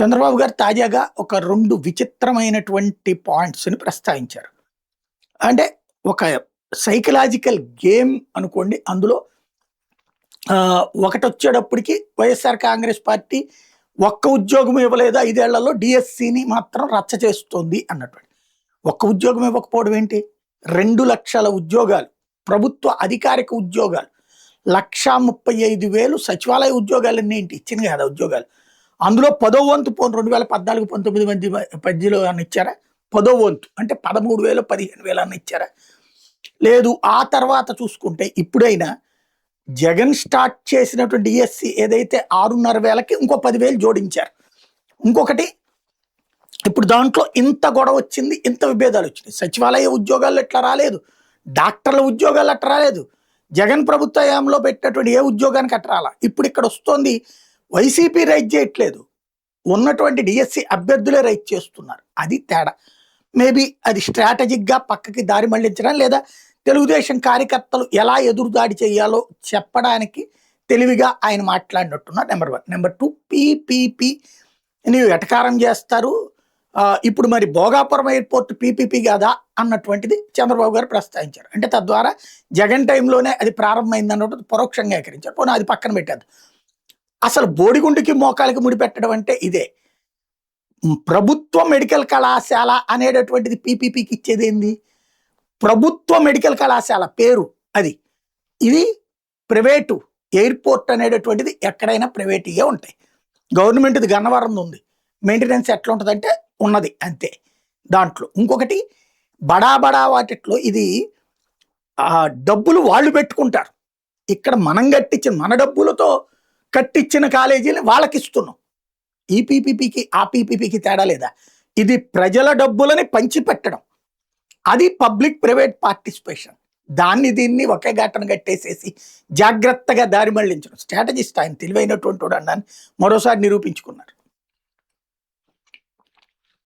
చంద్రబాబు గారు తాజాగా ఒక 2 విచిత్రమైనటువంటి పాయింట్స్‌ని ప్రస్తావించారు. అంటే ఒక సైకలాజికల్ గేమ్ అనుకోండి. అందులో ఒకటొచ్చేటప్పటికి వైఎస్ఆర్ కాంగ్రెస్ పార్టీ ఒక్క ఉద్యోగం ఇవ్వలేదు 5 ఏళ్లలో డీఎస్సీని మాత్రం రచ్చ చేస్తోంది అన్నటువంటి. ఒక్క ఉద్యోగం ఇవ్వకపోవడం ఏంటి? 2,00,000 ఉద్యోగాలు, ప్రభుత్వ అధికారిక ఉద్యోగాలు, 1,35,000 సచివాలయ ఉద్యోగాలన్నీ ఏంటి? ఇచ్చింది కదా ఉద్యోగాలు. అందులో 10వ వంతు పోను 2014, 19 మధ్యలో అన్న ఇచ్చారా? 10వ వంతు అంటే 13,000, 15,000 అన్న ఇచ్చారా? లేదు. ఆ తర్వాత చూసుకుంటే ఇప్పుడైనా జగన్ స్టార్ట్ చేసినటువంటి డిఎస్సి ఏదైతే 6,500కి ఇంకో 10,000 జోడించారు. ఇంకొకటి ఇప్పుడు దాంట్లో ఇంత గొడవ వచ్చింది, ఇంత విభేదాలు వచ్చినాయి. సచివాలయ ఉద్యోగాలు ఎట్లా రాలేదు, డాక్టర్ల ఉద్యోగాలు అట్లా రాలేదు, జగన్ ప్రభుత్వ హయాంలో పెట్టినటువంటి ఏ ఉద్యోగానికి అట్లా రాలా. ఇప్పుడు ఇక్కడ వస్తోంది వైసీపీ రైట్ చేయట్లేదు, ఉన్నటువంటి డిఎస్సి అభ్యర్థులే రైట్ చేస్తున్నారు. అది తేడా. మేబీ అది స్ట్రాటజిక్గా పక్కకి దారి మళ్లించడం, లేదా తెలుగుదేశం కార్యకర్తలు ఎలా ఎదురుదాడి చేయాలో చెప్పడానికి తెలివిగా ఆయన మాట్లాడినట్టున్నారు. నెంబర్ 1. నెంబర్ 2, పీపీపీ నీవు ఎటకారం చేస్తారు, ఇప్పుడు మరి భోగాపురం ఎయిర్పోర్ట్ పీపీపీ కాదా అన్నటువంటిది చంద్రబాబు గారు ప్రస్తావించారు. అంటే తద్వారా జగన్ టైంలోనే అది ప్రారంభమైంది అన్నట్టు పరోక్షంగా ఏకరించారు. పోనీ అది పక్కన పెట్టారు. అసలు బోడిగుండుకి మోకాలికి ముడిపెట్టడం అంటే ఇదే. ప్రభుత్వ మెడికల్ కళాశాల అనేటటువంటిది పీపీపీకి ఇచ్చేది ఏంది? ప్రభుత్వ మెడికల్ కళాశాల పేరు అది. ఇది ప్రైవేటు ఎయిర్పోర్ట్ అనేటటువంటిది ఎక్కడైనా ప్రైవేట్గా ఉంటాయి. గవర్నమెంట్ది గన్నవరం ఉంది, మెయింటెనెన్స్ ఎట్లా ఉంటుందంటే ఉన్నది అంతే. దాంట్లో ఇంకొకటి బడా వాటిట్లో ఇది డబ్బులు వాళ్ళు పెట్టుకుంటారు. ఇక్కడ మనం కట్టించిన మన డబ్బులతో కట్టించిన కాలేజీని వాళ్ళకి ఇస్తున్నాం. ఈ పీపీపీకి ఆ పీపీపీకి తేడా లేదా? ఇది ప్రజల డబ్బులని పంచిపెట్టడం, అది పబ్లిక్ ప్రైవేట్ పార్టిసిపేషన్. దీన్ని ఒకే ఘటన కట్టేసేసి జాగ్రత్తగా దారి మళ్లించడం. స్ట్రాటజిస్ట్ ఆయన, తెలివైనటువంటి వాడు అన్నాను మరోసారి నిరూపించుకున్నారు.